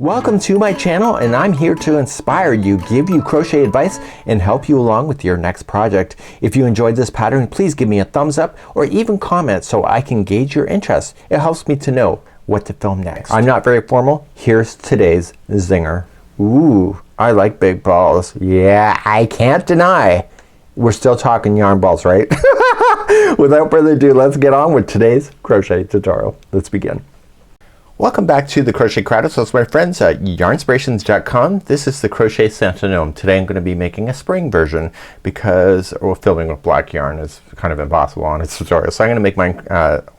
Welcome to my channel, and I'm here to inspire you, give you crochet advice, and help you along with your next project. If you enjoyed this pattern, please give me a thumbs up or even comment so I can gauge your interest. It helps me to know what to film next. I'm not very formal. Here's today's zinger. Ooh, I like big balls. Yeah, I can't deny. We're still talking yarn balls, right? Without further ado, let's get on with today's crochet tutorial. Let's begin. Welcome back to the Crochet Crowd. So it's my friends at yarnspirations.com. This is the Crochet Santa Gnome. Today I'm going to be making a spring version because filming with black yarn is kind of impossible on its tutorial. So I'm going to make mine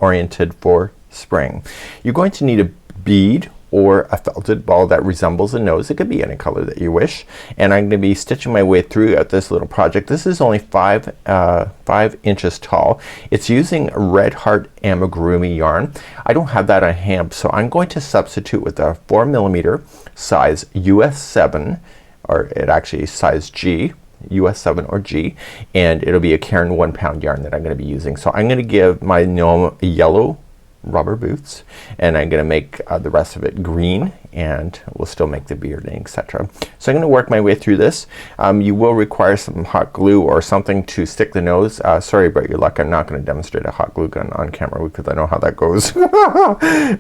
oriented for spring. You're going to need a bead or a felted ball that resembles a nose. It could be any color that you wish. And I'm going to be stitching my way through at this little project. This is only 5 inches tall. It's using Red Heart Amigurumi Yarn. I don't have that on hand, so I'm going to substitute with a 4mm size US 7, or it actually is size G, US 7 or G, and it'll be a Caron 1 pound yarn that I'm going to be using. So I'm going to give my gnome yellow rubber boots, and I'm gonna make the rest of it green, and we'll still make the beard and etc. So I'm gonna work my way through this. You will require some hot glue or something to stick the nose. Sorry about your luck, I'm not gonna demonstrate a hot glue gun on camera because I know how that goes.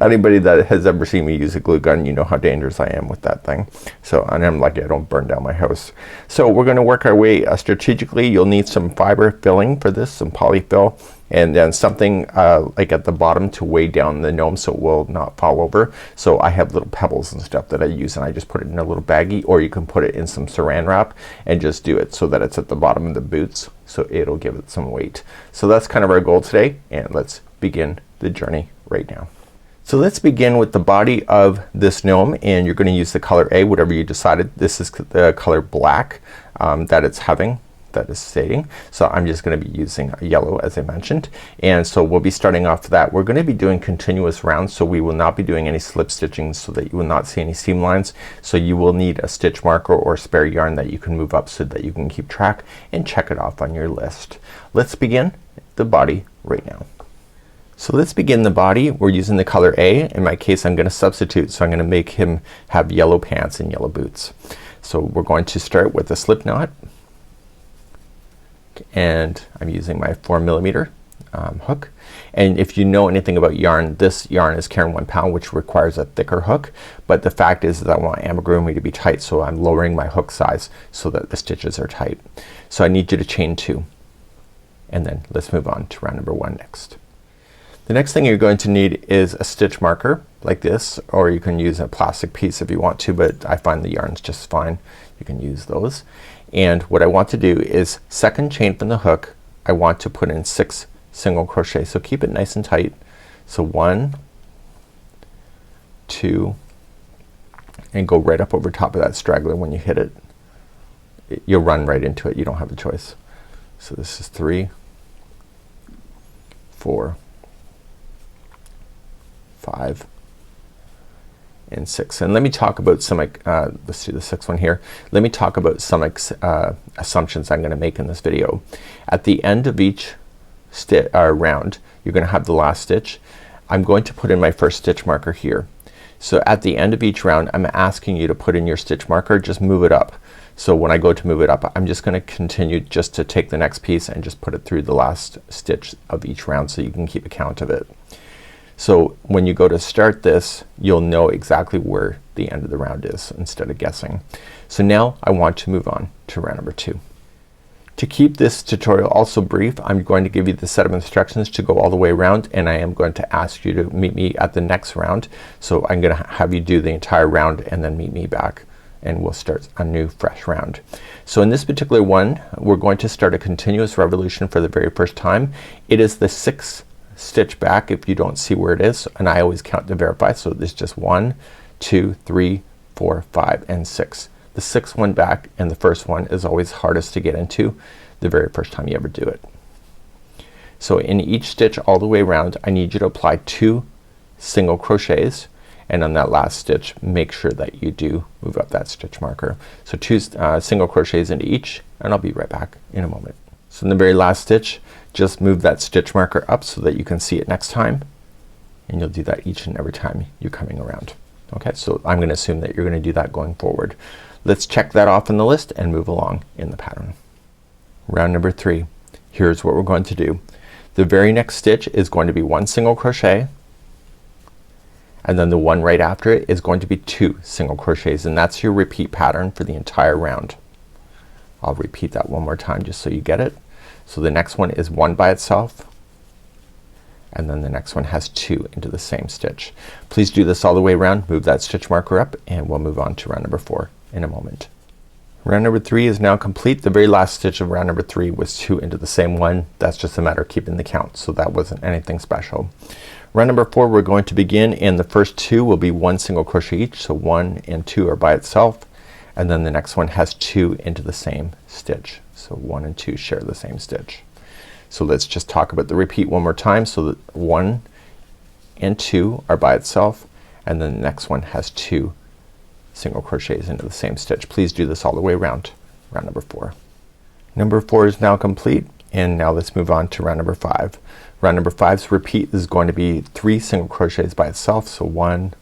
Anybody that has ever seen me use a glue gun, you know how dangerous I am with that thing. So, and I'm lucky I don't burn down my house. So we're gonna work our way strategically. You'll need some fiber filling for this, some polyfill, and then something like at the bottom to weigh down the gnome so it will not fall over. So I have little pebbles and stuff that I use, and I just put it in a little baggie, or you can put it in some saran wrap and just do it so that it's at the bottom of the boots, so it'll give it some weight. So that's kind of our goal today, and let's begin the journey right now. So let's begin with the body of this gnome, and you're gonna use the color A, whatever you decided. This is the color black that it's having, that is stating. So I'm just gonna be using yellow as I mentioned, and so we'll be starting off that. We're gonna be doing continuous rounds, so we will not be doing any slip stitching so that you will not see any seam lines. So you will need a stitch marker or spare yarn that you can move up so that you can keep track and check it off on your list. Let's begin the body right now. So let's begin the body. We're using the color A. In my case I'm gonna substitute, so I'm gonna make him have yellow pants and yellow boots. So we're going to start with a slip knot, and I'm using my 4mm hook. And if you know anything about yarn, this yarn is Caron 1 pound, which requires a thicker hook, but the fact is that I want amigurumi to be tight, so I'm lowering my hook size so that the stitches are tight. So I need you to chain 2, and then let's move on to round number 1 next. The next thing you're going to need is a stitch marker like this, or you can use a plastic piece if you want to, but I find the yarns just fine. You can use those. And what I want to do is second chain from the hook, I want to put in 6 single crochet. So keep it nice and tight. So 1, 2, and go right up over top of that straggler. When you hit it, you'll run right into it. You don't have a choice. So this is 3, 4, 5, and 6. And let me talk about some let's do the 6th one here. Let me talk about some assumptions I'm gonna make in this video. At the end of each round, you're gonna have the last stitch. I'm going to put in my first stitch marker here. So at the end of each round I'm asking you to put in your stitch marker, just move it up. So when I go to move it up, I'm just gonna continue just to take the next piece and just put it through the last stitch of each round so you can keep a count of it. So when you go to start this, you'll know exactly where the end of the round is instead of guessing. So now I want to move on to round number 2. To keep this tutorial also brief, I'm going to give you the set of instructions to go all the way around, and I am going to ask you to meet me at the next round. So I'm gonna have you do the entire round and then meet me back, and we'll start a new fresh round. So in this particular one, we're going to start a continuous revolution for the very first time. It is the 6th stitch back if you don't see where it is, and I always count to verify. So there's just 1, 2, 3, 4, 5, and 6. The 6th one back and the first one is always hardest to get into the very first time you ever do it. So in each stitch all the way around, I need you to apply 2 single crochets, and on that last stitch make sure that you do move up that stitch marker. So 2 single crochets into each, and I'll be right back in a moment. So in the very last stitch, just move that stitch marker up so that you can see it next time, and you'll do that each and every time you're coming around. Okay, so I'm gonna assume that you're gonna do that going forward. Let's check that off in the list and move along in the pattern. Round number 3. Here's what we're going to do. The very next stitch is going to be 1 single crochet, and then the one right after it is going to be 2 single crochets, and that's your repeat pattern for the entire round. I'll repeat that one more time just so you get it. So the next one is 1 by itself, and then the next one has 2 into the same stitch. Please do this all the way around. Move that stitch marker up and we'll move on to round number 4 in a moment. Round number 3 is now complete. The very last stitch of round number 3 was 2 into the same one. That's just a matter of keeping the count, so that wasn't anything special. Round number 4 we're going to begin, and the first 2 will be 1 single crochet each, so 1 and 2 are by itself, and then the next one has 2 into the same stitch. So 1 and 2 share the same stitch. So let's just talk about the repeat one more time. So that 1 and 2 are by itself, and then the next one has 2 single crochets into the same stitch. Please do this all the way around round number 4. Number 4 is now complete, and now let's move on to round number 5. Round number 5's repeat is going to be 3 single crochets by itself. So 1,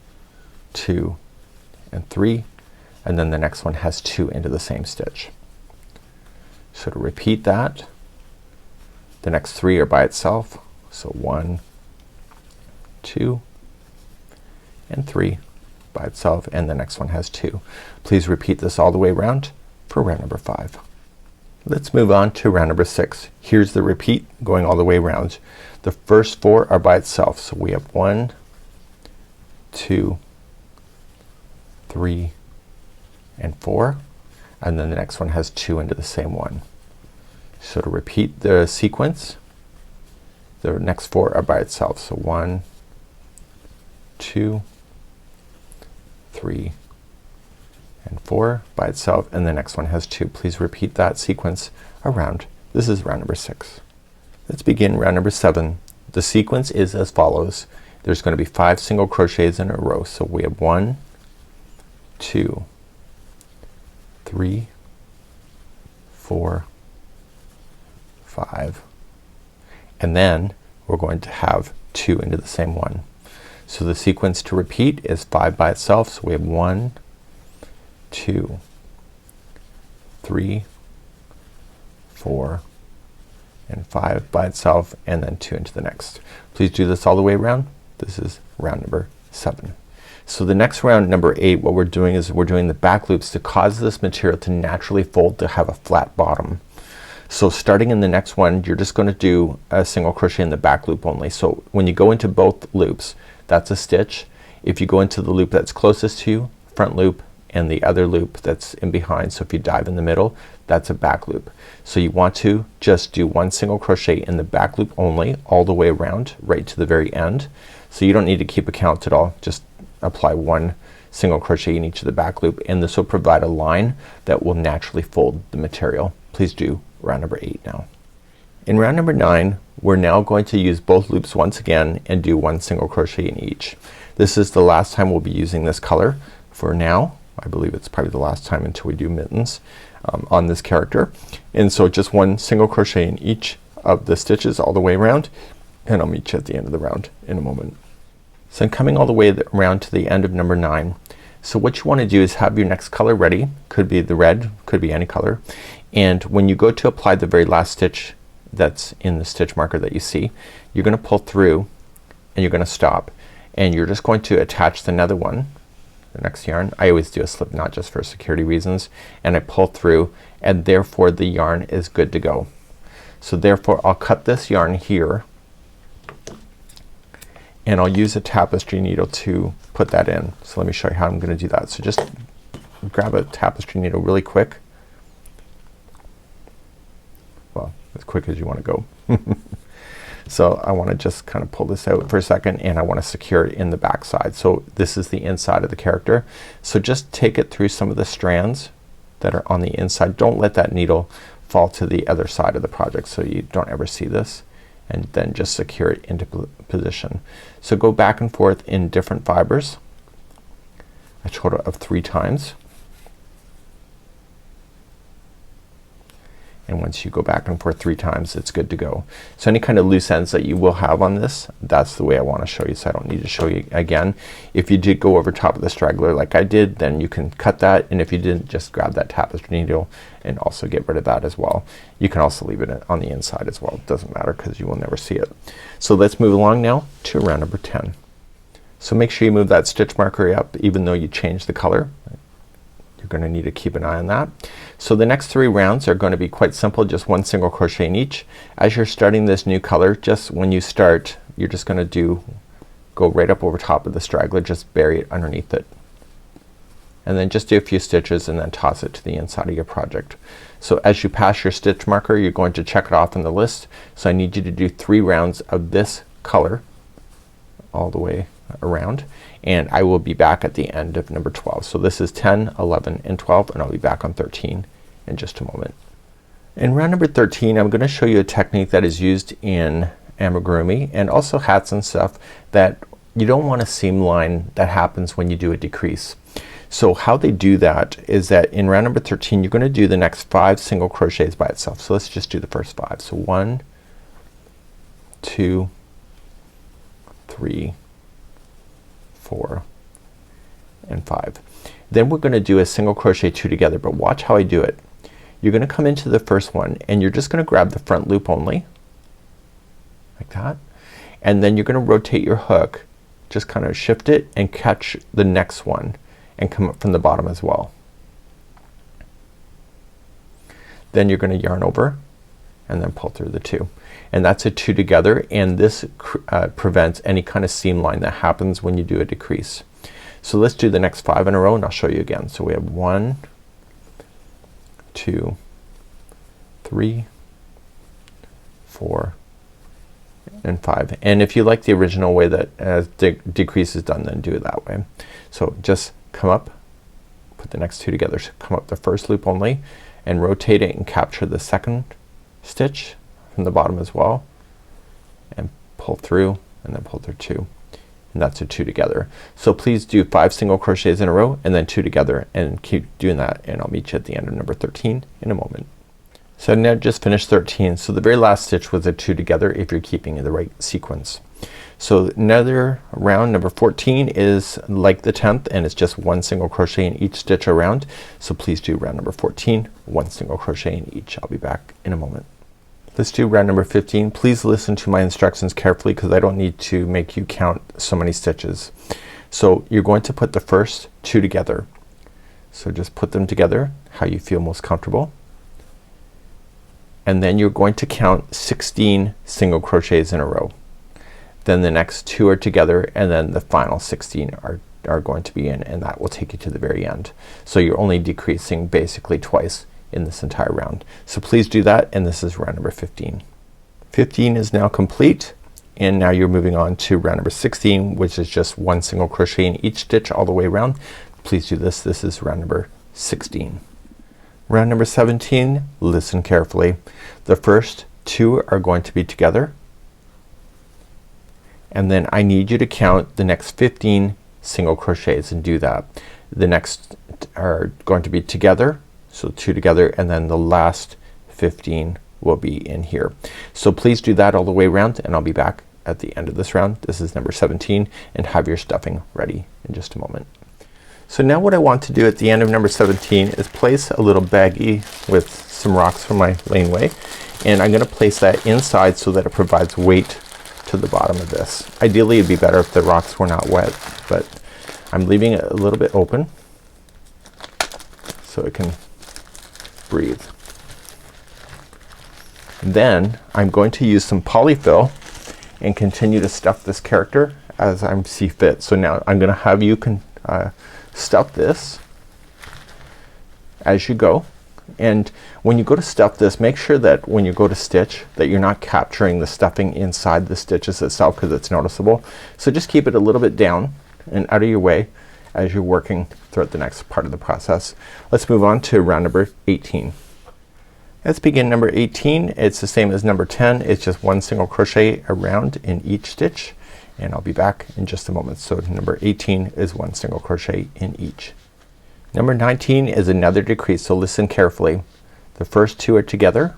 2 and 3, and then the next one has 2 into the same stitch. So to repeat that, the next 3 are by itself. So 1, 2 and 3 by itself, and the next one has 2. Please repeat this all the way around for round number 5. Let's move on to round number 6. Here's the repeat going all the way around. The first 4 are by itself. So we have 1, 2, 3 and 4, and then the next one has 2 into the same one. So to repeat the sequence, the next 4 are by itself. So 1, 2, 3 and 4 by itself, and the next one has 2. Please repeat that sequence around. This is round number 6. Let's begin round number 7. The sequence is as follows. There's going to be 5 single crochets in a row. So we have 1, 2, 3, 4, 5, and then we're going to have 2 into the same one. So the sequence to repeat is 5 by itself. So we have 1, 2, 3, 4 and 5 by itself, and then 2 into the next. Please do this all the way around. This is round number 7. So the next round, number 8, what we're doing is we're doing the back loops to cause this material to naturally fold to have a flat bottom. So starting in the next one, you're just going to do a single crochet in the back loop only. So when you go into both loops, that's a stitch. If you go into the loop that's closest to you, front loop, and the other loop that's in behind, so if you dive in the middle, that's a back loop. So you want to just do 1 single crochet in the back loop only, all the way around right to the very end. So you don't need to keep a count at all. Just apply 1 single crochet in each of the back loop, and this will provide a line that will naturally fold the material. Please do round number 8 now. In round number 9, we're now going to use both loops once again and do 1 single crochet in each. This is the last time we'll be using this color for now. I believe it's probably the last time until we do mittens on this character. And so just 1 single crochet in each of the stitches all the way around, and I'll meet you at the end of the round in a moment. So I'm coming all the way around to the end of number 9. So what you want to do is have your next color ready. Could be the red, could be any color. And when you go to apply the very last stitch that's in the stitch marker that you see, you're gonna pull through and you're gonna stop, and you're just going to attach another one, the next yarn. I always do a slip knot just for security reasons, and I pull through, and therefore the yarn is good to go. So therefore I'll cut this yarn here, and I'll use a tapestry needle to put that in. So let me show you how I'm gonna do that. So just grab a tapestry needle really quick. Well, as quick as you want to go. So I want to just kind of pull this out for a second, and I want to secure it in the back side. So this is the inside of the character. So just take it through some of the strands that are on the inside. Don't let that needle fall to the other side of the project so you don't ever see this, and then just secure it into position. So go back and forth in different fibers a total of 3 times. and once you go back and forth 3 times it's good to go. So any kind of loose ends that you will have on this, that's the way I want to show you, so I don't need to show you again. If you did go over top of the straggler like I did, then you can cut that, and if you didn't, just grab that tapestry needle and also get rid of that as well. You can also leave it on the inside as well, it doesn't matter because you will never see it. So let's move along now to round number 10. So make sure you move that stitch marker up even though you changed the color. You're gonna need to keep an eye on that. So the next 3 rounds are going to be quite simple, just 1 single crochet in each. As you're starting this new color, just when you start, you're just gonna go right up over top of the straggler, just bury it underneath it. And then just do a few stitches and then toss it to the inside of your project. So as you pass your stitch marker, you're going to check it off on the list. So I need you to do 3 rounds of this color all the way around, and I will be back at the end of number 12. So this is 10, 11 and 12, and I'll be back on 13 in just a moment. In round number 13 I'm gonna show you a technique that is used in amigurumi and also hats and stuff that you don't want a seam line that happens when you do a decrease. So how they do that is that in round number 13 you're gonna do the next 5 single crochets by itself. So let's just do the first 5. So 1, 2, 3, 4 and 5. Then we're gonna do a single crochet 2 together, but watch how I do it. You're gonna come into the first one and you're just gonna grab the front loop only like that, and then you're gonna rotate your hook, just kind of shift it and catch the next one and come up from the bottom as well. Then you're gonna yarn over and then pull through the 2, and that's a 2 together, and this prevents any kind of seam line that happens when you do a decrease. So let's do the next 5 in a row and I'll show you again. So we have 1, 2, 3, 4 and 5. And if you like the original way that decrease is done, then do it that way. So just come up, put the next 2 together. So come up the first loop only and rotate it and capture the second stitch from the bottom as well, and pull through and then pull through 2, and that's a 2 together. So please do 5 single crochets in a row and then 2 together, and keep doing that, and I'll meet you at the end of number 13 in a moment. So now just finished 13. So the very last stitch was a 2 together if you're keeping the right sequence. So another round, number 14, is like the 10th, and it's just 1 single crochet in each stitch around. So please do round number 14, 1 single crochet in each. I'll be back in a moment. Let's do round number 15. Please listen to my instructions carefully because I don't need to make you count so many stitches. So you're going to put the first 2 together. So just put them together how you feel most comfortable. And then you're going to count 16 single crochets in a row. Then the next 2 are together, and then the final 16 are going to be in, and that will take you to the very end. So you're only decreasing basically twice in this entire round. So please do that, and this is round number 15. 15 is now complete, and now you're moving on to round number 16, which is just 1 single crochet in each stitch all the way around. Please do this. This is round number 16. Round number 17, listen carefully. The first 2 are going to be together, and then I need you to count the next 15 single crochets and do that. The next are going to be together, so 2 together, and then the last 15 will be in here. So please do that all the way around, and I'll be back at the end of this round. This is number 17, and have your stuffing ready in just a moment. So now what I want to do at the end of number 17 is place a little baggie with some rocks from my laneway, and I'm gonna place that inside so that it provides weight to the bottom of this. Ideally it'd be better if the rocks were not wet, but I'm leaving it a little bit open so it can breathe. Then I'm going to use some polyfill and continue to stuff this character as I see fit. So now I'm gonna have you stuff this as you go, and when you go to stuff this, make sure that when you go to stitch that you're not capturing the stuffing inside the stitches itself because it's noticeable. So just keep it a little bit down and out of your way as you're working throughout the next part of the process. Let's move on to round number 18. Let's begin number 18. It's the same as number 10. It's just 1 single crochet around in each stitch, and I'll be back in just a moment. So number 18 is 1 single crochet in each. Number 19 is another decrease, so listen carefully. the first two are together,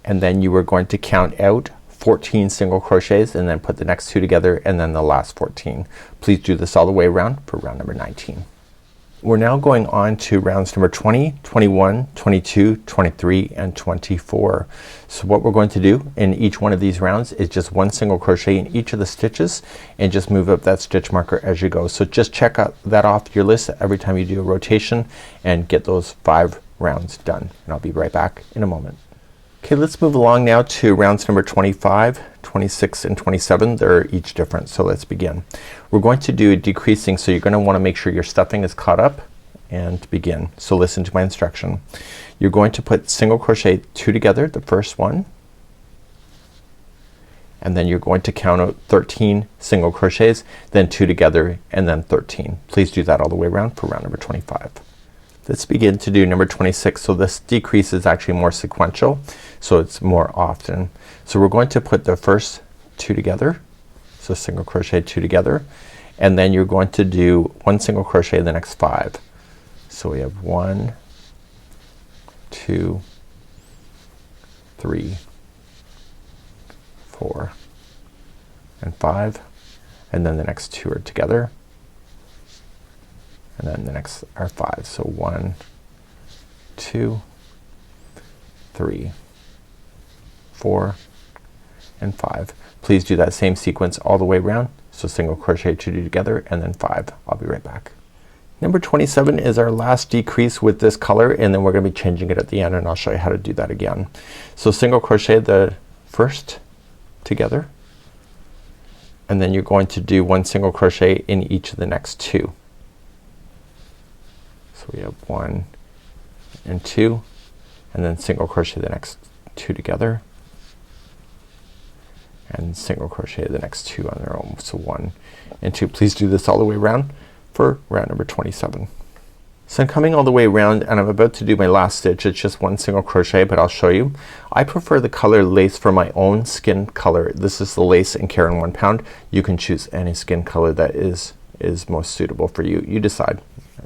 and then you are going to count out 14 single crochets and then put the next two together and then the last 14. Please do this all the way around for round number 19. We're now going on to rounds number 20, 21, 22, 23 and 24. So what we're going to do in each one of these rounds is just one single crochet in each of the stitches and just move up that stitch marker as you go. So just check out that off your list every time you do a rotation and get those 5 rounds done, and I'll be right back in a moment. Okay, let's move along now to rounds number 25, 26 and 27. They're each different, so let's begin. We're going to do decreasing, so you're gonna wanna make sure your stuffing is caught up and begin. So listen to my instruction. You're going to put single crochet 2 together, the first one, and then you're going to count out 13 single crochets, then 2 together and then 13. Please do that all the way around for round number 25. Let's begin to do number 26. So this decrease is actually more sequential, so it's more often. So we're going to put the first 2 together, so single crochet 2 together, and then you're going to do 1 single crochet in the next 5. So we have 1, 2, 3, 4 and 5, and then the next 2 are together, and then the next are 5. So 1, 2, 3, 4 and 5. Please do that same sequence all the way around. So single crochet 2 together and then 5. I'll be right back. Number 27 is our last decrease with this color, and then we're gonna be changing it at the end, and I'll show you how to do that again. So single crochet the first together, and then you're going to do 1 single crochet in each of the next 2. So we have 1 and 2, and then single crochet the next 2 together, and single crochet the next 2 on their own. So 1 and 2. Please do this all the way around for round number 27. So I'm coming all the way around and I'm about to do my last stitch. It's just 1 single crochet, but I'll show you. I prefer the color lace for my own skin color. This is the lace in Caron 1 Pound. You can choose any skin color that is most suitable for you. You decide.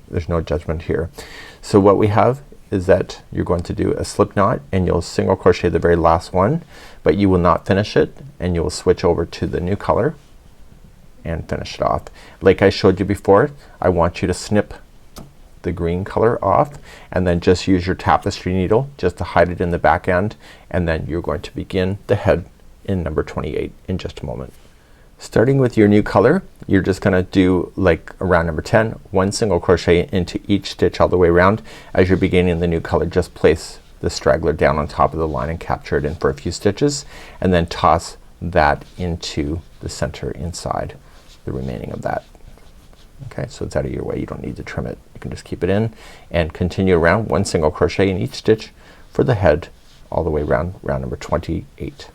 There's no judgment here. So what we have is that you're going to do a slip knot and you'll single crochet the very last one, but you will not finish it, and you will switch over to the new color and finish it off. Like I showed you before, I want you to snip the green color off and then just use your tapestry needle just to hide it in the back end, and then you're going to begin the head in number 28 in just a moment. Starting with your new color, you're just gonna do like around number 10, 1 single crochet into each stitch all the way around. As you're beginning the new color, just place the straggler down on top of the line and capture it in for a few stitches, and then toss that into the center inside the remaining of that. Okay, so it's out of your way. You don't need to trim it. You can just keep it in and continue around 1 single crochet in each stitch for the head all the way around round number 28.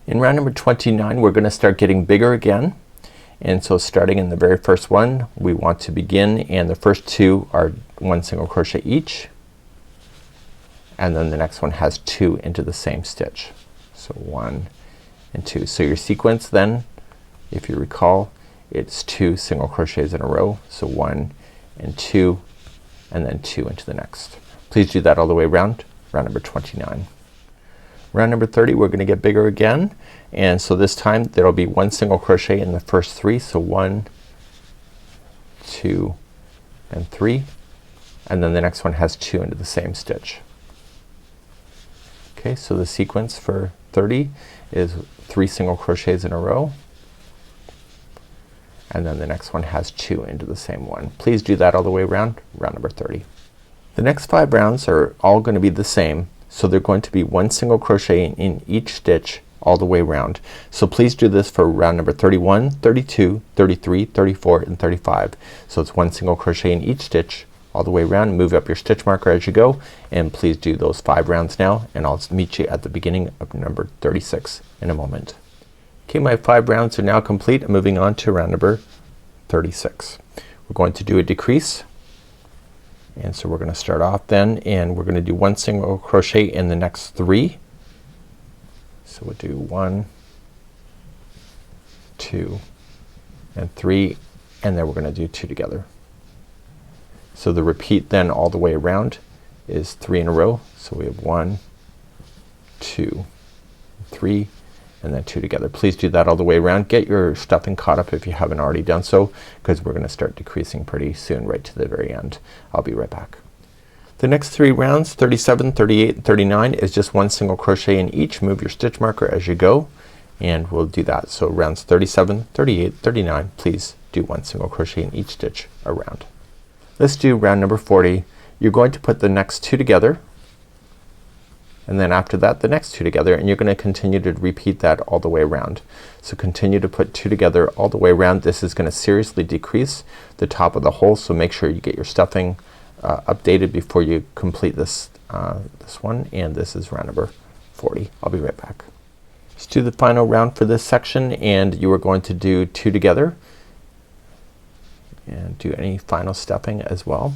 In round number 29 we're gonna start getting bigger again, and so starting in the very first one we want to begin, and the first 2 are 1 single crochet each, and then the next one has 2 into the same stitch. So 1 and 2. So your sequence then, if you recall, it's 2 single crochets in a row. So 1 and 2 and then 2 into the next. Please do that all the way around round number 29. Round number 30 we're gonna get bigger again, and so this time there'll be 1 single crochet in the first 3. So 1, 2 and 3, and then the next one has 2 into the same stitch. Okay, so the sequence for 30 is 3 single crochets in a row, and then the next one has 2 into the same one. Please do that all the way around round number 30. The next 5 rounds are all gonna be the same, so they're going to be 1 single crochet in each stitch all the way around. So please do this for round number 31, 32, 33, 34 and 35. So it's 1 single crochet in each stitch all the way around. Move up your stitch marker as you go, and please do those 5 rounds now, and I'll meet you at the beginning of number 36 in a moment. Okay, my 5 rounds are now complete. I'm moving on to round number 36. We're going to do a decrease, and so we're gonna start off then, and we're gonna do 1 single crochet in the next 3. So we'll do 1, 2 and 3, and then we're gonna do 2 together. So the repeat then all the way around is 3 in a row. So we have 1, 2, 3, and then 2 together. Please do that all the way around. Get your stuffing caught up if you haven't already done so, because we're gonna start decreasing pretty soon, right to the very end. I'll be right back. The next 3 rounds, 37, 38, and 39, is just 1 single crochet in each. Move your stitch marker as you go, and we'll do that. So rounds 37, 38, 39, please do 1 single crochet in each stitch around. Let's do round number 40. You're going to put the next 2 together, and then after that the next 2 together, and you're gonna continue to repeat that all the way around. So continue to put 2 together all the way around. This is gonna seriously decrease the top of the hole, so make sure you get your stuffing updated before you complete this this one. And this is round number 40. I'll be right back. Let's do the final round for this section, and you are going to do 2 together and do any final stuffing as well,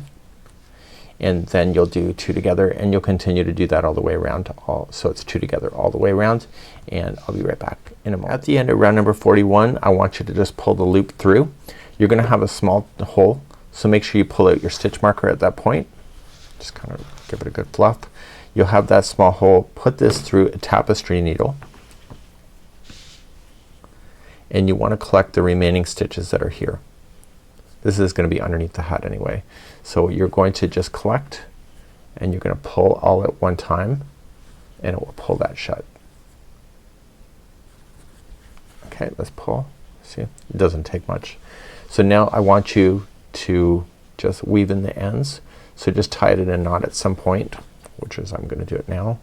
and then you'll do 2 together, and you'll continue to do that all the way around. So it's 2 together all the way around, and I'll be right back in a moment. At the end of round number 41, I want you to just pull the loop through. You're gonna have a small hole, so make sure you pull out your stitch marker at that point. Just kind of give it a good fluff. You'll have that small hole. Put this through a tapestry needle, and you want to collect the remaining stitches that are here. This is gonna be underneath the hat anyway. So you're going to just collect, and you're gonna pull all at one time, and it will pull that shut. Okay, let's pull. See, it doesn't take much. So now I want you to just weave in the ends. So just tie it in a knot at some point, which is I'm gonna do it now.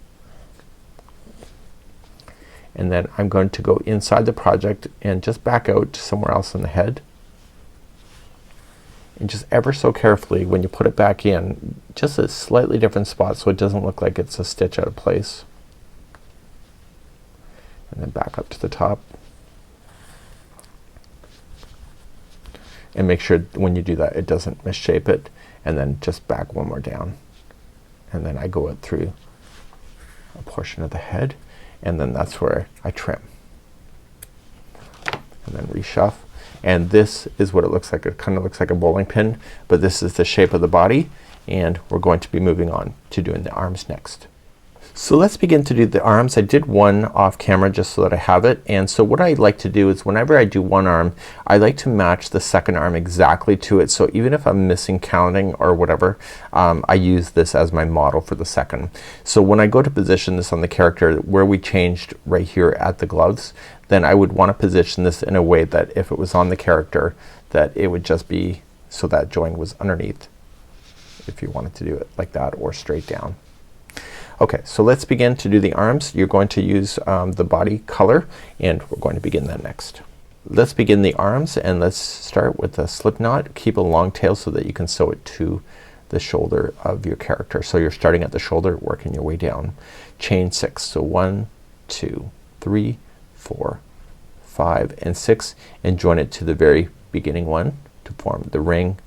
And then I'm going to go inside the project and just back out to somewhere else in the head. And just ever so carefully when you put it back in, just a slightly different spot so it doesn't look like it's a stitch out of place. And then back up to the top. And make sure when you do that it doesn't misshape it, and then just back one more down. And then I go out through a portion of the head, and then that's where I trim. And then reshuff. And this is what it looks like. It kind of looks like a bowling pin, but this is the shape of the body, and we're going to be moving on to doing the arms next. So let's begin to do the arms. I did one off camera just so that I have it, and so what I like to do is whenever I do one arm, I like to match the second arm exactly to it. So even if I'm missing counting or whatever, I use this as my model for the second. So when I go to position this on the character where we changed right here at the gloves, then I would want to position this in a way that if it was on the character, that it would just be so that join was underneath, if you wanted to do it like that or straight down. Okay, so let's begin to do the arms. You're going to use the body color, and we're going to begin that next. Let's begin the arms, and let's start with a slip knot. Keep a long tail so that you can sew it to the shoulder of your character. So you're starting at the shoulder, working your way down. Chain 6. So 1, 2, 3, 4, 5, and 6, and join it to the very beginning one to form the ring,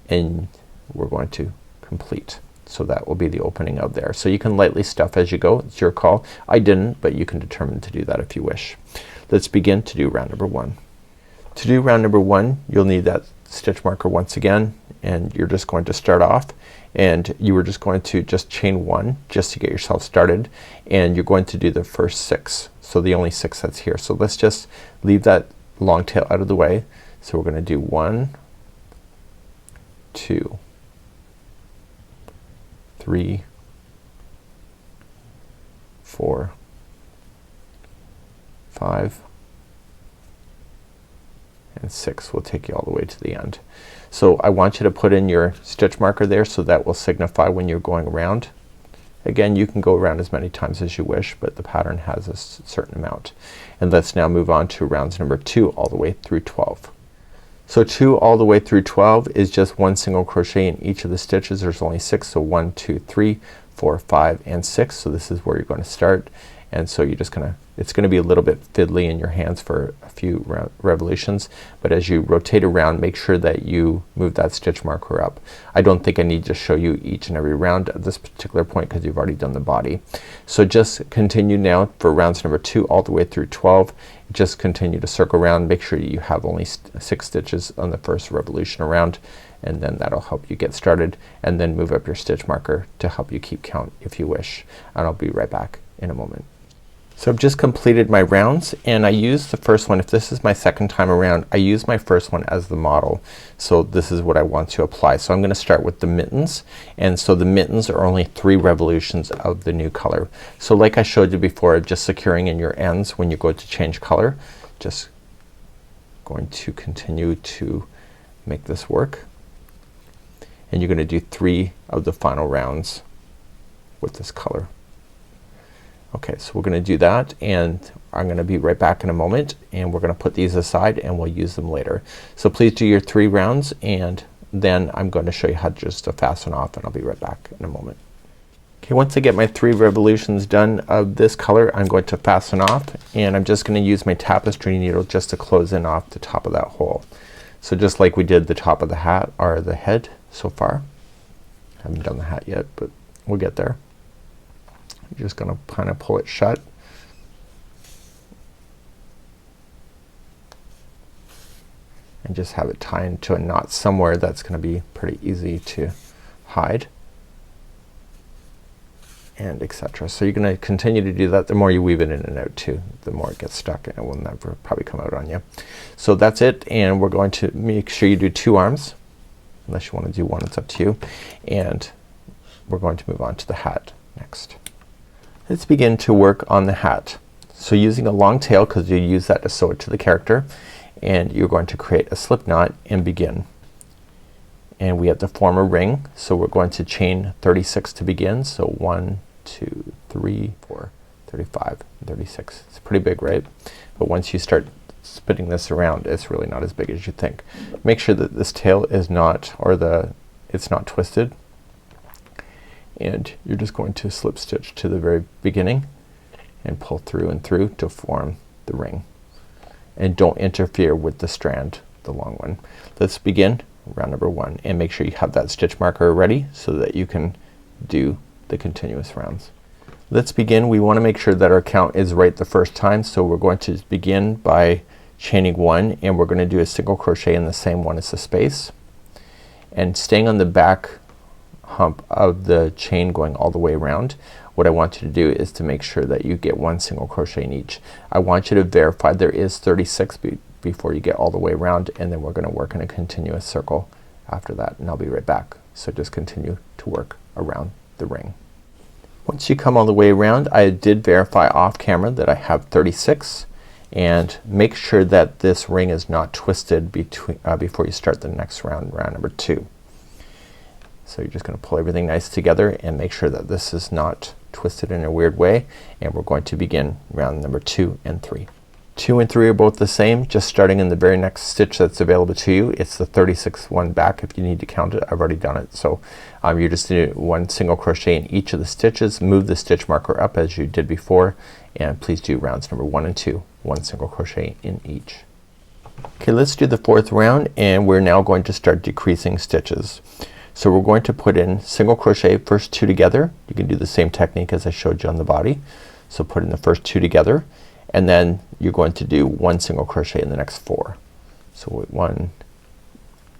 and we're going to complete. So that will be the opening of there. So you can lightly stuff as you go. It's your call. I didn't, but you can determine to do that if you wish. Let's begin to do round number 1. To do round number 1, you'll need that stitch marker once again, and you're just going to start off, and you are just going to just chain 1 just to get yourself started, and you're going to do the first 6. So the only 6 that's here. So let's just leave that long tail out of the way. So we're gonna do 1, 2, 3, 4, 5, and 6 will take you all the way to the end. So I want you to put in your stitch marker there, so that will signify when you're going around. Again, you can go around as many times as you wish, but the pattern has a certain amount. And let's now move on to rounds number 2 all the way through 12. So 2 all the way through 12 is just 1 single crochet in each of the stitches. There's only 6, so 1, 2, 3, 4, 5, and 6. So this is where you're going to start, and so you're just gonna, it's gonna be a little bit fiddly in your hands for a few revolutions, but as you rotate around, make sure that you move that stitch marker up. I don't think I need to show you each and every round at this particular point because you've already done the body. So just continue now for rounds number 2 all the way through 12, just continue to circle around. Make sure you have only 6 stitches on the first revolution around, and then that'll help you get started, and then move up your stitch marker to help you keep count if you wish, and I'll be right back in a moment. So I've just completed my rounds, and I used the first one. If this is my second time around, I use my first one as the model. So this is what I want to apply. So I'm gonna start with the mittens, and so the mittens are only 3 revolutions of the new color. So like I showed you before, just securing in your ends when you go to change color. Just going to continue to make this work, and you're gonna do 3 of the final rounds with this color. Okay, so we're gonna do that, and I'm gonna be right back in a moment, and we're gonna put these aside and we'll use them later. So please do your 3 rounds, and then I'm going to show you how just to fasten off, and I'll be right back in a moment. Okay, once I get my 3 revolutions done of this color, I'm going to fasten off, and I'm just gonna use my tapestry needle just to close in off the top of that hole. So just like we did the top of the hat or the head so far. I haven't done the hat yet, but we'll get there. You're just gonna kind of pull it shut. And just have it tie into a knot somewhere that's gonna be pretty easy to hide. And etc. So you're gonna continue to do that. The more you weave it in and out too, the more it gets stuck, and it will never probably come out on you. So that's it, and we're going to make sure you do 2 arms. Unless you want to do 1, it's up to you. And we're going to move on to the hat next. Let's begin to work on the hat. So using a long tail, because you use that to sew it to the character, and you're going to create a slip knot and begin. And we have to form a ring, so we're going to chain 36 to begin. So 1, 2, 3, 4, 35, 36. It's pretty big, right? But once you start spinning this around, it's really not as big as you think. Make sure that this tail is not, or it's not twisted. And you're just going to slip stitch to the very beginning and pull through and through to form the ring. And don't interfere with the strand, the long one. Let's begin round number 1, and make sure you have that stitch marker ready so that you can do the continuous rounds. Let's begin. We want to make sure that our count is right the first time, so we're going to begin by chaining 1, and we're going to do a single crochet in the same one as the space, and staying on the back hump of the chain going all the way around. What I want you to do is to make sure that you get 1 single crochet in each. I want you to verify there is 36 before you get all the way around, and then we're gonna work in a continuous circle after that, and I'll be right back. So just continue to work around the ring. Once you come all the way around, I did verify off camera that I have 36, and make sure that this ring is not twisted between before you start the next round, round number 2. So you're just gonna pull everything nice together and make sure that this is not twisted in a weird way, and we're going to begin round number 2 and 3. 2 and 3 are both the same, just starting in the very next stitch that's available to you. It's the 36th one back if you need to count it. I've already done it. So you're just doing 1 single crochet in each of the stitches. Move the stitch marker up as you did before, and please do rounds number 1 and 2, 1 single crochet in each. Okay, let's do the 4th round, and we're now going to start decreasing stitches. So we're going to put in single crochet first 2 together. You can do the same technique as I showed you on the body. So put in the first 2 together, and then you're going to do 1 single crochet in the next 4. So 1,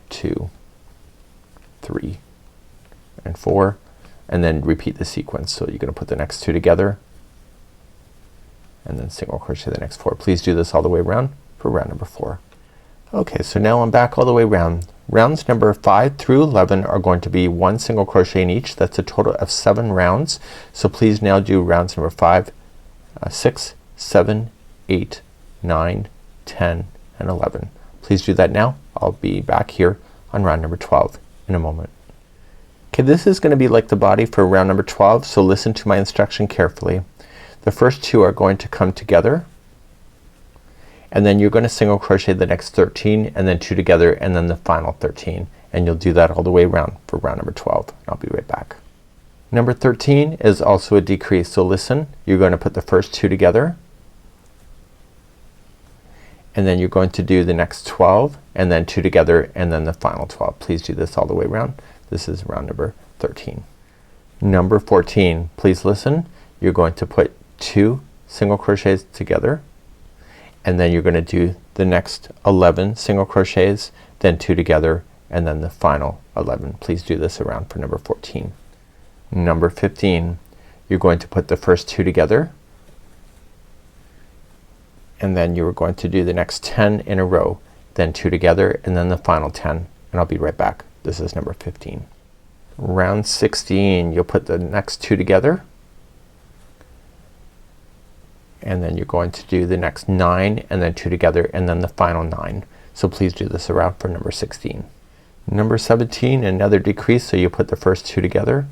2, 3, and 4, and then repeat the sequence. So you're gonna put the next 2 together, and then single crochet the next 4. Please do this all the way around for round number 4. Okay, so now I'm back all the way around. Rounds number 5 through 11 are going to be 1 single crochet in each. That's a total of 7 rounds. So please now do rounds number 5, 6, 7, 8, 9, 10, and 11. Please do that now. I'll be back here on round number 12 in a moment. Okay, this is gonna be like the body for round number 12, so listen to my instruction carefully. The first 2 are going to come together, and then you're gonna single crochet the next 13, and then 2 together, and then the final 13, and you'll do that all the way around for round number 12. I'll be right back. Number 13 is also a decrease, so listen. You're going to put the first 2 together, and then you're going to do the next 12, and then 2 together, and then the final 12. Please do this all the way around. This is round number 13. Number 14, please listen. You're going to put 2 single crochets together, and then you're gonna do the next 11 single crochets, then 2 together, and then the final 11. Please do this around for number 14. Number 15, you're going to put the first 2 together, and then you're going to do the next 10 in a row, then 2 together, and then the final 10, and I'll be right back. This is number 15. Round 16, you'll put the next 2 together, and then you're going to do the next 9 and then 2 together, and then the final 9. So please do this around for number 16. Number 17, another decrease, so you put the first 2 together,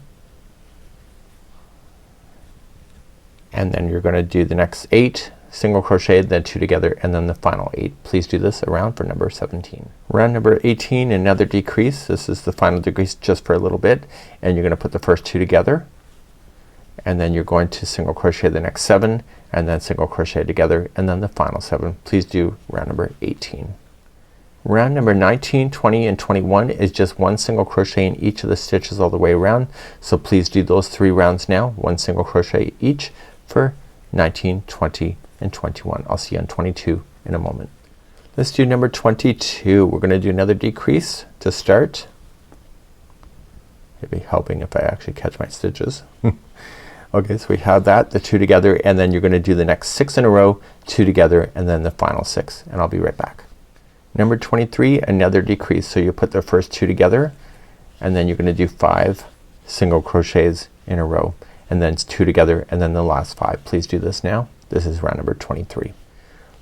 and then you're gonna do the next 8 single crochet, then 2 together, and then the final 8. Please do this around for number 17. Round number 18, another decrease. This is the final decrease just for a little bit, and you're gonna put the first 2 together, and then you're going to single crochet the next 7, and then single crochet together, and then the final 7. Please do round number 18. Round number 19, 20, and 21 is just 1 single crochet in each of the stitches all the way around. So please do those 3 rounds now, 1 single crochet each for 19, 20, and 21. I'll see you on 22 in a moment. Let's do number 22. We're gonna do another decrease to start. It'd be helping if I actually catch my stitches. Okay, so we have that, the 2 together, and then you're gonna do the next 6 in a row, 2 together, and then the final 6, and I'll be right back. Number 23, another decrease. So you put the first 2 together, and then you're gonna do 5 single crochets in a row, and then it's 2 together, and then the last 5. Please do this now. This is round number 23.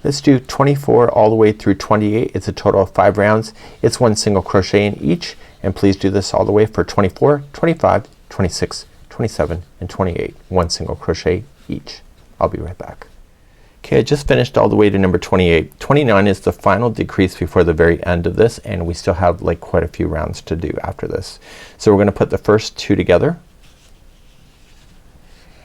Let's do 24 all the way through 28. It's a total of 5 rounds. It's 1 single crochet in each, and please do this all the way for 24, 25, 26, 27, and 28. 1 single crochet each. I'll be right back. Okay, I just finished all the way to number 28. 29 is the final decrease before the very end of this, and we still have like quite a few rounds to do after this. So we're gonna put the first 2 together,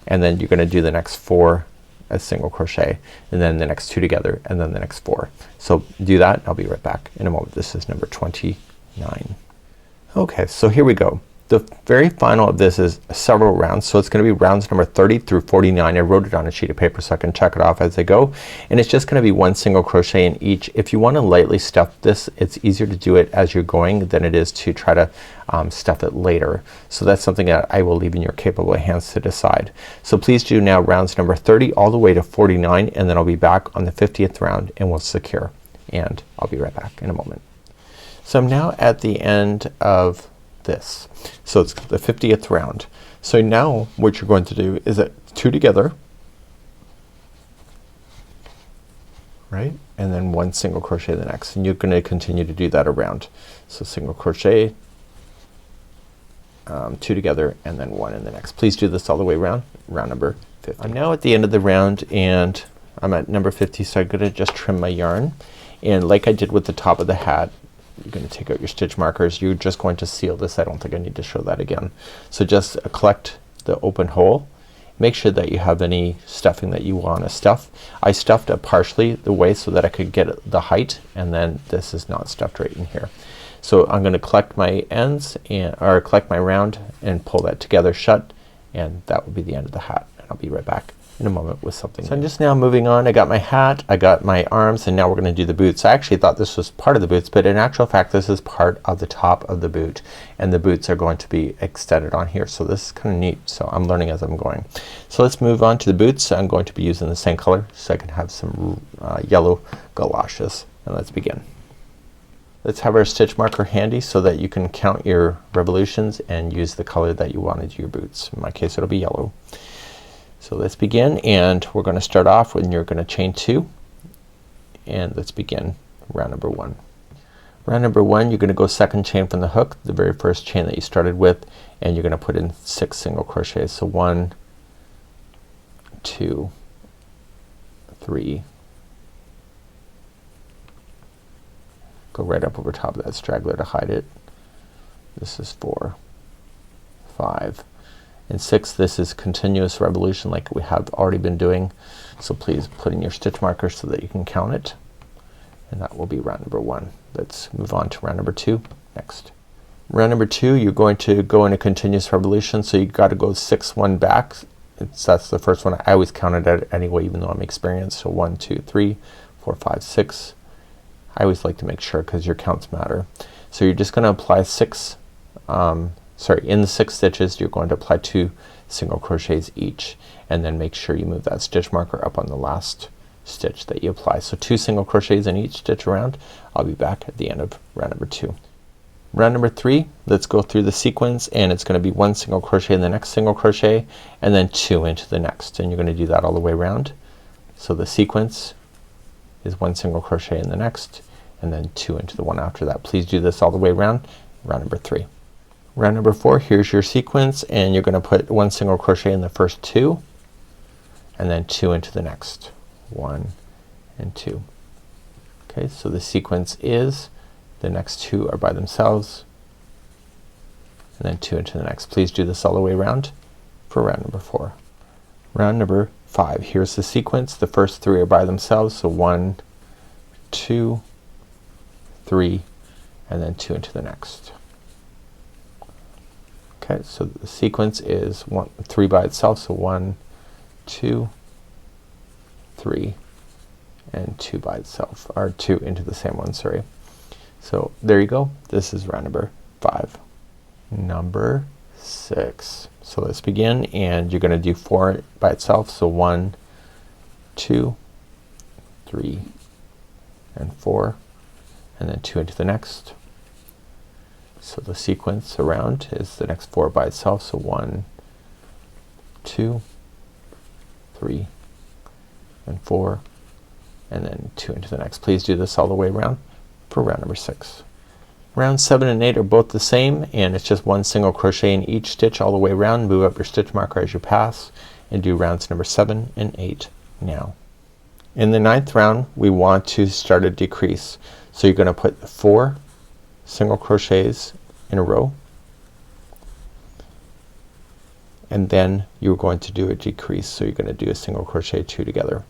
and then you're gonna do the next 4 as single crochet, and then the next 2 together, and then the next 4. So do that. I'll be right back in a moment. This is number 29. Okay, so here we go. The very final of this is several rounds, so it's gonna be rounds number 30 through 49. I wrote it on a sheet of paper so I can check it off as I go, and it's just gonna be 1 single crochet in each. If you want to lightly stuff this, it's easier to do it as you're going than it is to try to stuff it later. So that's something that I will leave in your capable hands to decide. So please do now rounds number 30 all the way to 49, and then I'll be back on the 50th round and we'll secure, and I'll be right back in a moment. So I'm now at the end of this. So it's the 50th round. So now what you're going to do is that 2 together, right, and then 1 single crochet the next, and you're gonna continue to do that around. So single crochet, 2 together, and then 1 in the next. Please do this all the way around, round number 50. I'm now at the end of the round, and I'm at number 50, so I'm gonna just trim my yarn, and like I did with the top of the hat, you're gonna take out your stitch markers. You're just going to seal this. I don't think I need to show that again. So just collect the open hole. Make sure that you have any stuffing that you want to stuff. I stuffed it partially the way so that I could get the height, and then this is not stuffed right in here. So I'm gonna collect my ends and or collect my round and pull that together shut, and that will be the end of the hat, and I'll be right back in a moment with something. So I'm just now moving on. I got my hat, I got my arms, and now we're gonna do the boots. I actually thought this was part of the boots, but in actual fact this is part of the top of the boot, and the boots are going to be extended on here. So this is kinda neat. So I'm learning as I'm going. So let's move on to the boots. I'm going to be using the same color so I can have some yellow galoshes, and let's begin. Let's have our stitch marker handy so that you can count your revolutions and use the color that you want to do your boots. In my case it'll be yellow. So let's begin, and we're gonna start off when you're gonna chain 2, and let's begin round number 1. Round number 1, you're gonna go second chain from the hook, the very first chain that you started with, and you're gonna put in 6 single crochets. So 1, 2, 3, go right up over top of that straggler to hide it. This is 4, 5, and 6. This is continuous revolution like we have already been doing. So please put in your stitch marker so that you can count it, and that will be round number 1. Let's move on to round number 2 next. Round number 2, you're going to go in a continuous revolution, so you got to go 6 1 back. That's the first one. I always counted it anyway even though I'm experienced. So 1 2 3 4, 5, 6. I always like to make sure because your counts matter. So you're just gonna apply 6 in the 6 stitches you're going to apply 2 single crochets each, and then make sure you move that stitch marker up on the last stitch that you apply. So 2 single crochets in each stitch around. I'll be back at the end of round number 2. Round number 3, let's go through the sequence, and it's gonna be 1 single crochet in the next single crochet and then 2 into the next, and you're gonna do that all the way around. So the sequence is 1 single crochet in the next and then 2 into the one after that. Please do this all the way around round number 3. Round number 4, here's your sequence, and you're gonna put 1 single crochet in the first 2 and then 2 into the next. 1 and 2. Okay, so the sequence is the next 2 are by themselves and then 2 into the next. Please do this all the way around for round number 4. Round number 5, here's the sequence. The first 3 are by themselves, so 1, 2, 3 and then 2 into the next. Okay, so the sequence is 3 by itself, so 1, 2, 3 and 2 by itself, or 2 into the same one, sorry. So there you go. This is round number 5. Number 6. So let's begin, and you're gonna do 4 by itself, so 1, 2, 3 and 4 and then 2 into the next. So the sequence around is the next 4 by itself, so 1, 2, 3 and 4 and then 2 into the next. Please do this all the way around for round number 6. Round 7 and 8 are both the same, and it's just 1 single crochet in each stitch all the way around. Move up your stitch marker as you pass and do rounds number 7 and 8 now. In the 9th round we want to start a decrease. So you're gonna put 4 single crochets in a row, and then you're going to do a decrease. So you're gonna do a single crochet 2 together.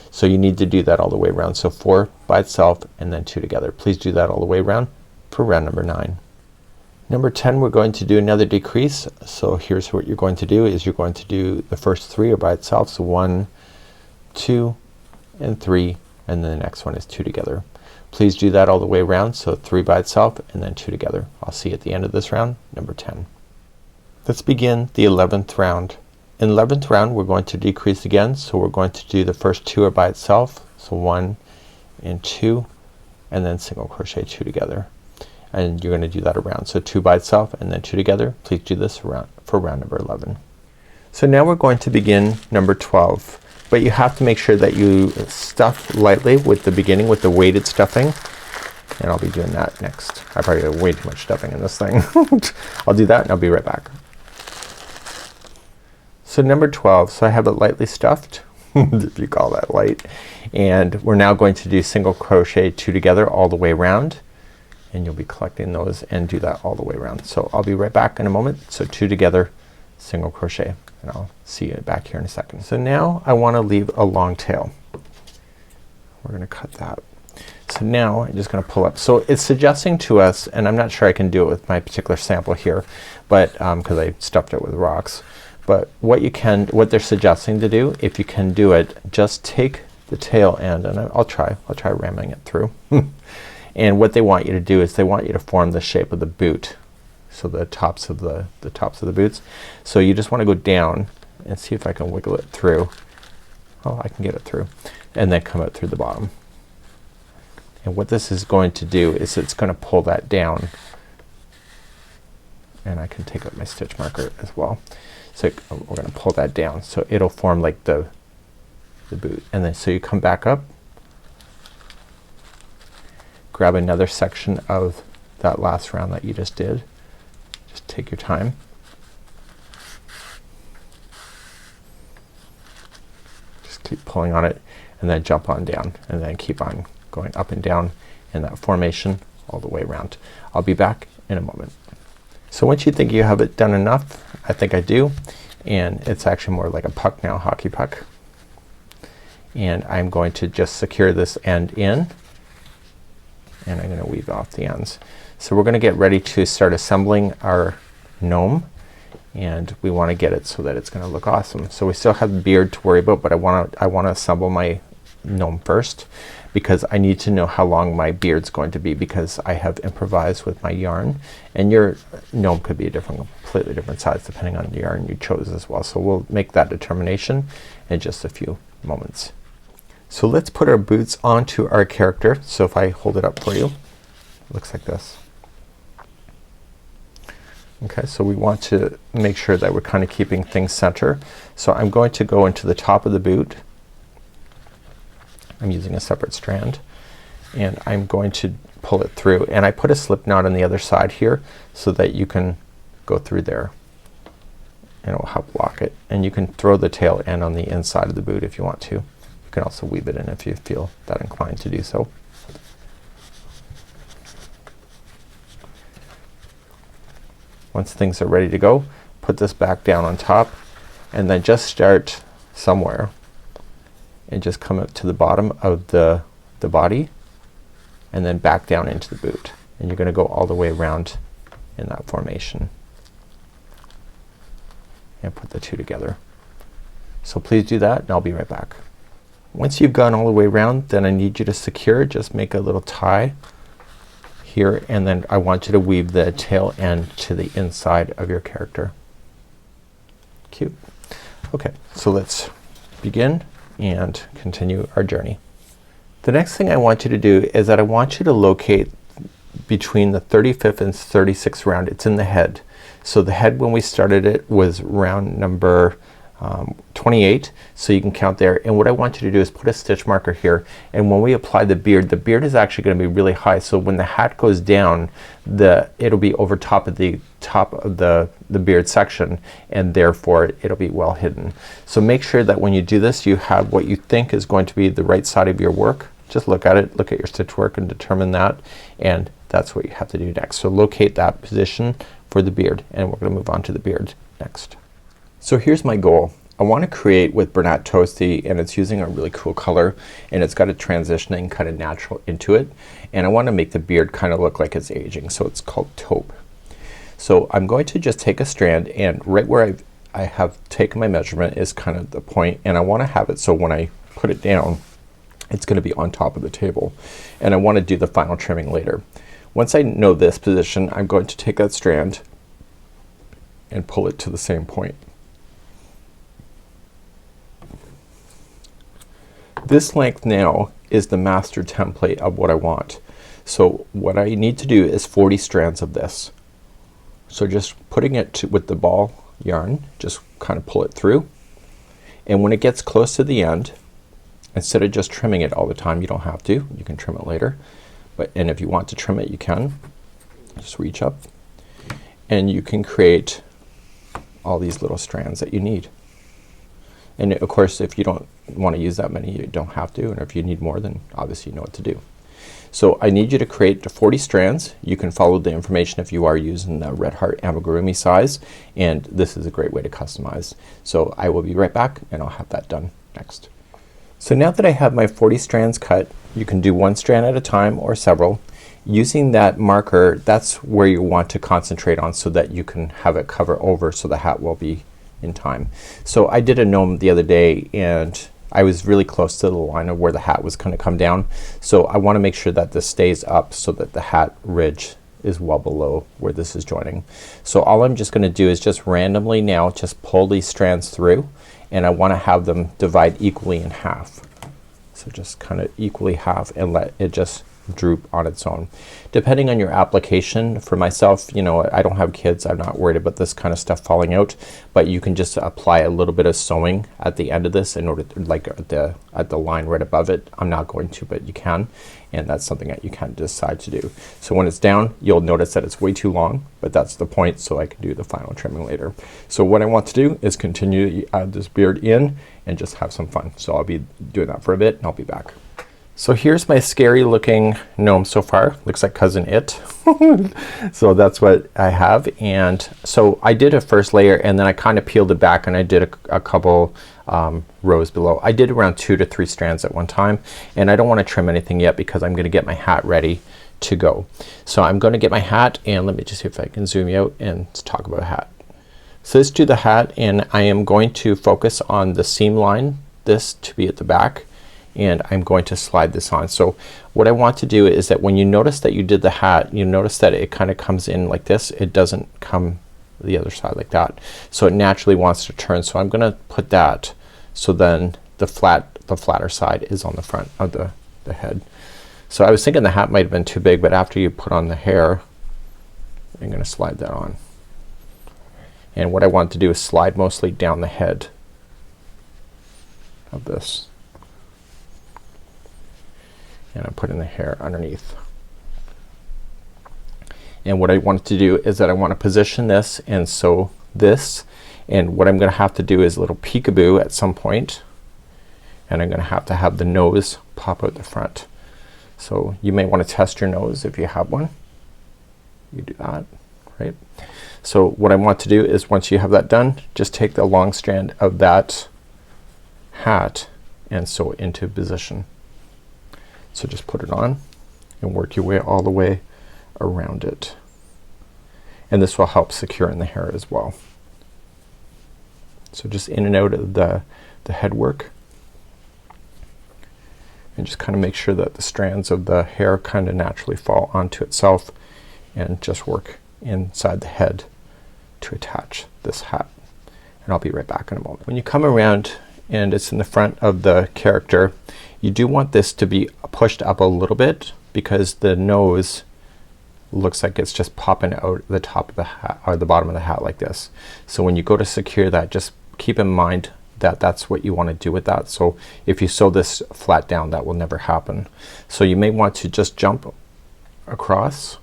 So you need to do that all the way around. So 4 by itself and then 2 together. Please do that all the way around for round number 9. Number 10, we're going to do another decrease. So here's what you're going to do is you're going to do the first 3 are by itself, so 1, 2 and 3 and then the next one is 2 together. Please do that all the way around, so 3 by itself and then 2 together. I'll see you at the end of this round, number 10. Let's begin the 11th round. In 11th round we're going to decrease again, so we're going to do the first 2 are by itself, so 1 and 2 and then single crochet 2 together, and you're gonna do that around, so 2 by itself and then 2 together. Please do this around for round number 11. So now we're going to begin number 12, but you have to make sure that you stuff lightly with the beginning with the weighted stuffing, and I'll be doing that next. I probably have way too much stuffing in this thing. I'll do that and I'll be right back. So number 12, so I have it lightly stuffed if you call that light, and we're now going to do single crochet 2 together all the way around, and you'll be collecting those and do that all the way around. So I'll be right back in a moment. So 2 together, single crochet, and I'll see you back here in a second. So now I want to leave a long tail. We're gonna cut that. So now I'm just gonna pull up. So it's suggesting to us, and I'm not sure I can do it with my particular sample here, but because I stuffed it with rocks, but what they're suggesting to do, if you can do it, just take the tail end, and I'll try ramming it through. And what they want you to do is they want you to form the shape of the boot. So the tops of the boots. So you just want to go down and see if I can wiggle it through. Oh, I can get it through, and then come out through the bottom. And what this is going to do is it's going to pull that down, and I can take out my stitch marker as well. So we're going to pull that down so it'll form like the boot, and then so you come back up, grab another section of that last round that you just did. Just take your time. Just keep pulling on it and then jump on down, and then keep on going up and down in that formation all the way around. I'll be back in a moment. So once you think you have it done enough, I think I do, and it's actually more like a puck now, hockey puck, and I'm going to just secure this end in, and I'm gonna weave off the ends. So we're gonna get ready to start assembling our gnome, and we want to get it so that it's gonna look awesome. So we still have the beard to worry about, but I wanna assemble my gnome first. because I need to know how long my beard's going to be, because I have improvised with my yarn, and your gnome could be a completely different size depending on the yarn you chose as well. So we'll make that determination in just a few moments. So let's put our boots onto our character. So if I hold it up for you, it looks like this. Okay, so we want to make sure that we're kind of keeping things center. So I'm going to go into the top of the boot. I'm using a separate strand, and I'm going to pull it through, and I put a slip knot on the other side here so that you can go through there and it will help lock it. And you can throw the tail end on the inside of the boot if you want to. You can also weave it in if you feel that inclined to do so. Once things are ready to go, put this back down on top, and then just start somewhere and just come up to the bottom of the body, and then back down into the boot, and you're gonna go all the way around in that formation and put the two together. So please do that, and I'll be right back. Once you've gone all the way around, then I need you to secure, just make a little tie here, and then I want you to weave the tail end to the inside of your character. Cute. Okay, so let's begin and continue our journey. The next thing I want you to do is that I want you to locate between the 35th and 36th round. It's in the head. So the head, when we started it, was round number 28, so you can count there. And what I want you to do is put a stitch marker here, and when we apply the beard is actually going to be really high, so when the hat goes down, it'll be over top of the beard section, and therefore it'll be well hidden. So make sure that when you do this, you have what you think is going to be the right side of your work. Just look at it, look at your stitch work, and determine that, and that's what you have to do next. So locate that position for the beard, and we're gonna move on to the beard next. So here's my goal. I want to create with Bernat Toasty, and it's using a really cool color, and it's got a transitioning kind of natural into it, and I want to make the beard kind of look like it's aging, so it's called taupe. So I'm going to just take a strand, and right where I have taken my measurement is kind of the point, and I want to have it so when I put it down, it's going to be on top of the table, and I want to do the final trimming later. Once I know this position, I'm going to take that strand and pull it to the same point. This length now is the master template of what I want. So what I need to do is 40 strands of this. So just putting it with the ball yarn, just kind of pull it through, and when it gets close to the end, instead of just trimming it all the time, you don't have to, you can trim it later, and if you want to trim it, you can just reach up and you can create all these little strands that you need. And of course, if you don't want to use that many, you don't have to, and if you need more, then obviously you know what to do. So I need you to create the 40 strands. You can follow the information if you are using the Red Heart Amigurumi size, and this is a great way to customize. So I will be right back, and I'll have that done next. So now that I have my 40 strands cut, you can do one strand at a time or several. Using that marker, that's where you want to concentrate on, so that you can have it cover over so the hat will be in time. So I did a gnome the other day, and I was really close to the line of where the hat was gonna come down. So I want to make sure that this stays up so that the hat ridge is well below where this is joining. So all I'm just gonna do is just randomly now just pull these strands through, and I want to have them divide equally in half. So just kind of equally half and let it just droop on its own. Depending on your application, for myself, you know, I don't have kids, I'm not worried about this kind of stuff falling out, but you can just apply a little bit of sewing at the end of this in order to, like at the line right above it. I'm not going to, but you can, and that's something that you can decide to do. So when it's down, you'll notice that it's way too long, but that's the point, so I can do the final trimming later. So what I want to do is continue to add this beard in and just have some fun. So I'll be doing that for a bit, and I'll be back. So here's my scary looking gnome so far. Looks like Cousin It. So that's what I have. And so I did a first layer, and then I kind of peeled it back, and I did a couple rows below. I did around 2 to 3 strands at one time, and I don't want to trim anything yet because I'm gonna get my hat ready to go. So I'm gonna get my hat, and let me just see if I can zoom you out and talk about a hat. So let's do the hat, and I am going to focus on the seam line, this to be at the back, and I'm going to slide this on. So what I want to do is that when you notice that you did the hat, you notice that it kind of comes in like this. It doesn't come the other side like that. So it naturally wants to turn. So I'm gonna put that so then the flatter side is on the front of the head. So I was thinking the hat might have been too big, but after you put on the hair, I'm gonna slide that on. And what I want to do is slide mostly down the head of this. And I'm putting the hair underneath. And what I want to do is that I want to position this and sew this, and what I'm gonna have to do is a little peekaboo at some point, and I'm gonna have to have the nose pop out the front. So you may want to test your nose if you have one. You do that, right? So what I want to do is once you have that done, just take the long strand of that hat and sew it into position. So just put it on and work your way all the way around it, and this will help secure in the hair as well. So just in and out of the head work, and just kind of make sure that the strands of the hair kind of naturally fall onto itself, and just work inside the head to attach this hat. And I'll be right back in a moment. When you come around and it's in the front of the character, you do want this to be pushed up a little bit because the nose looks like it's just popping out the top of the hat or the bottom of the hat like this. So when you go to secure that, just keep in mind that that's what you want to do with that. So if you sew this flat down, that will never happen. So you may want to just jump across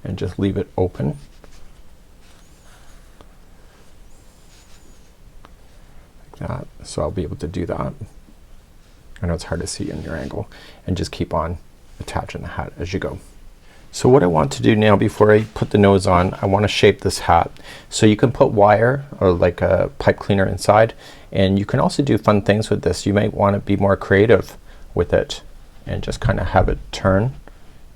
and just leave it open. Like that. So I'll be able to do that. I know it's hard to see in your angle, and just keep on attaching the hat as you go. So what I want to do now before I put the nose on, I want to shape this hat. So you can put wire or like a pipe cleaner inside, and you can also do fun things with this. You might want to be more creative with it and just kind of have it turn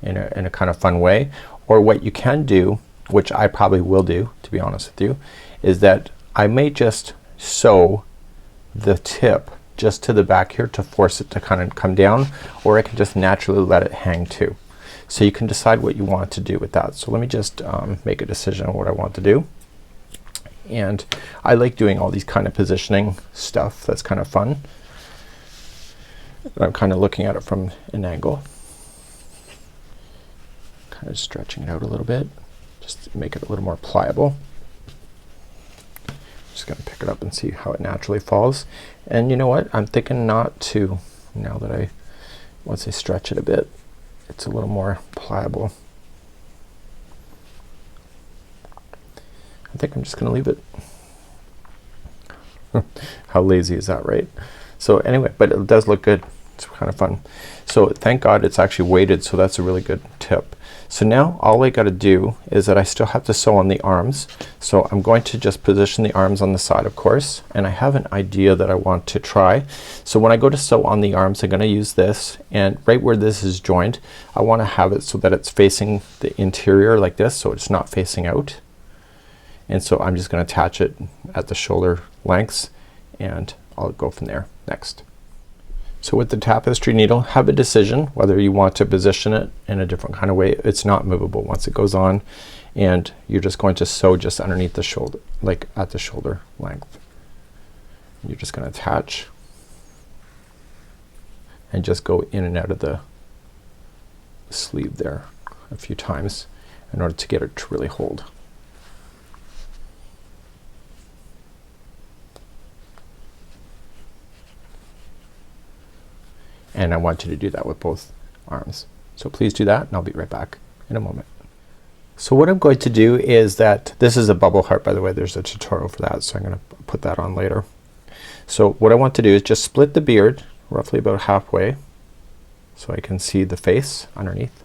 in a kind of fun way. Or what you can do, which I probably will do to be honest with you, is that I may just sew the tip just to the back here to force it to kind of come down, or I can just naturally let it hang too. So you can decide what you want to do with that. So let me just make a decision on what I want to do. And I like doing all these kind of positioning stuff. That's kind of fun. I'm kind of looking at it from an angle, kind of stretching it out a little bit just to make it a little more pliable. Just gonna pick it up and see how it naturally falls. And you know what, I'm thinking not to, now that once I stretch it a bit, it's a little more pliable. I think I'm just gonna leave it. How lazy is that, right? So anyway, but it does look good. It's kind of fun. So thank God it's actually weighted, so that's a really good tip. So now all I gotta do is that I still have to sew on the arms. So I'm going to just position the arms on the side, of course, and I have an idea that I want to try. So when I go to sew on the arms, I'm gonna use this, and right where this is joined, I wanna have it so that it's facing the interior like this, so it's not facing out. And so I'm just gonna attach it at the shoulder lengths, and I'll go from there next. So with the tapestry needle, have a decision whether you want to position it in a different kind of way. It's not movable once it goes on, and you're just going to sew just underneath the shoulder, like at the shoulder length. You're just gonna attach and just go in and out of the sleeve there a few times in order to get it to really hold. And I want you to do that with both arms. So please do that, and I'll be right back in a moment. So what I'm going to do is that this is a bubble heart, by the way. There's a tutorial for that, so I'm gonna put that on later. So what I want to do is just split the beard roughly about halfway so I can see the face underneath.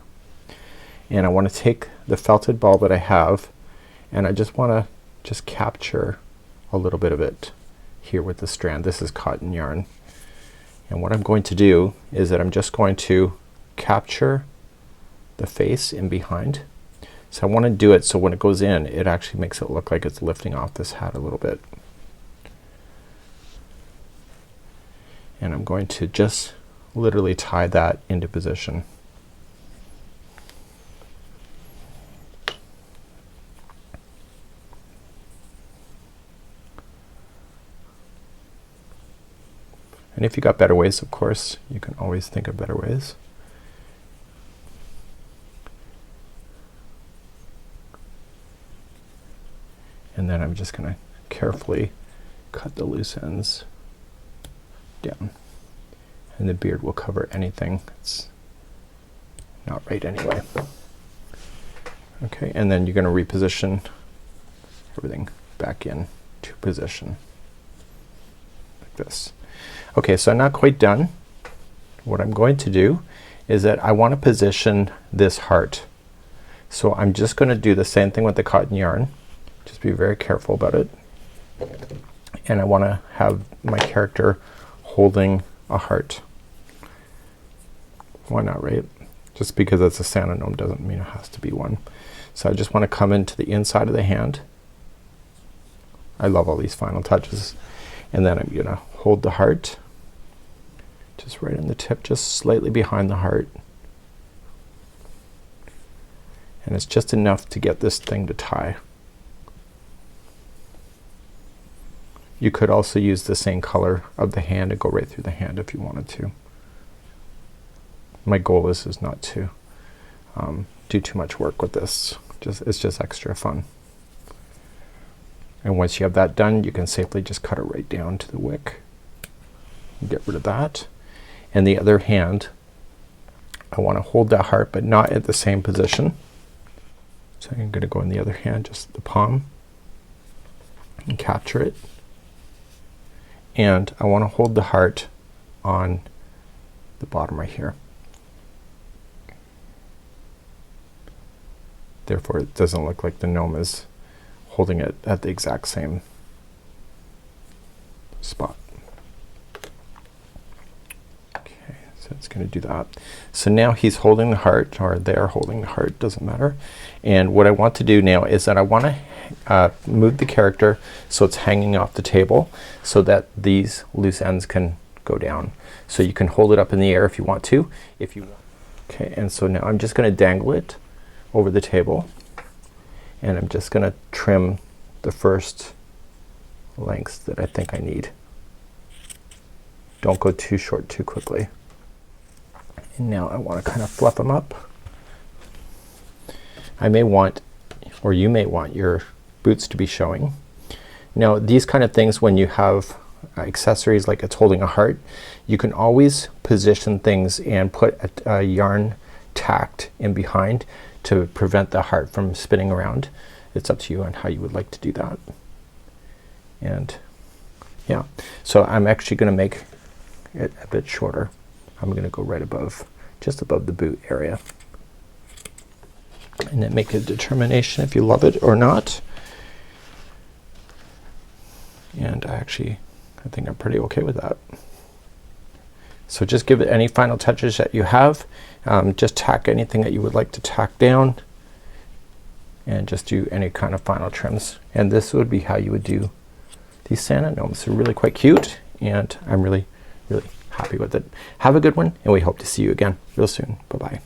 And I want to take the felted ball that I have, and I just want to capture a little bit of it here with the strand. This is cotton yarn. And what I'm going to do is that I'm just going to capture the face in behind. So I want to do it so when it goes in, it actually makes it look like it's lifting off this hat a little bit. And I'm going to just literally tie that into position. And if you got better ways, of course, you can always think of better ways. And then I'm just gonna carefully cut the loose ends down. And the beard will cover anything that's not right anyway. Okay, and then you're gonna reposition everything back in to position like this. Okay, so I'm not quite done. What I'm going to do is that I want to position this heart. So I'm just gonna do the same thing with the cotton yarn. Just be very careful about it. And I wanna have my character holding a heart. Why not, right? Just because it's a Santa gnome doesn't mean it has to be one. So I just wanna come into the inside of the hand. I love all these final touches. And then I'm gonna hold the heart just right in the tip, just slightly behind the heart. And it's just enough to get this thing to tie. You could also use the same color of the hand and go right through the hand if you wanted to. My goal is not to do too much work with this. It's just extra fun. And once you have that done, you can safely just cut it right down to the wick. Get rid of that. And the other hand, I want to hold that heart but not at the same position. So I'm gonna go in the other hand, just the palm, and capture it. And I want to hold the heart on the bottom right here. Therefore it doesn't look like the gnome is holding it at the exact same spot. Okay, so it's gonna do that. So now he's holding the heart, or they're holding the heart, doesn't matter. And what I want to do now is that I want to move the character so it's hanging off the table so that these loose ends can go down. So you can hold it up in the air if you want to. Okay, and so now I'm just gonna dangle it over the table, and I'm just gonna trim the first lengths that I think I need. Don't go too short too quickly. And now I want to kind of fluff them up. I may want, or you may want, your boots to be showing. Now these kind of things, when you have accessories like it's holding a heart, you can always position things and put a yarn tacked in behind to prevent the heart from spinning around. It's up to you on how you would like to do that. And yeah, so I'm actually gonna make it a bit shorter. I'm gonna go right above, just above the boot area, and then make a determination if you love it or not. And I think I'm pretty okay with that. So just give it any final touches that you have. Just tack anything that you would like to tack down, and just do any kind of final trims. And this would be how you would do these Santa gnomes. They're really quite cute, and I'm really happy with it. Have a good one, and we hope to see you again real soon. Bye bye.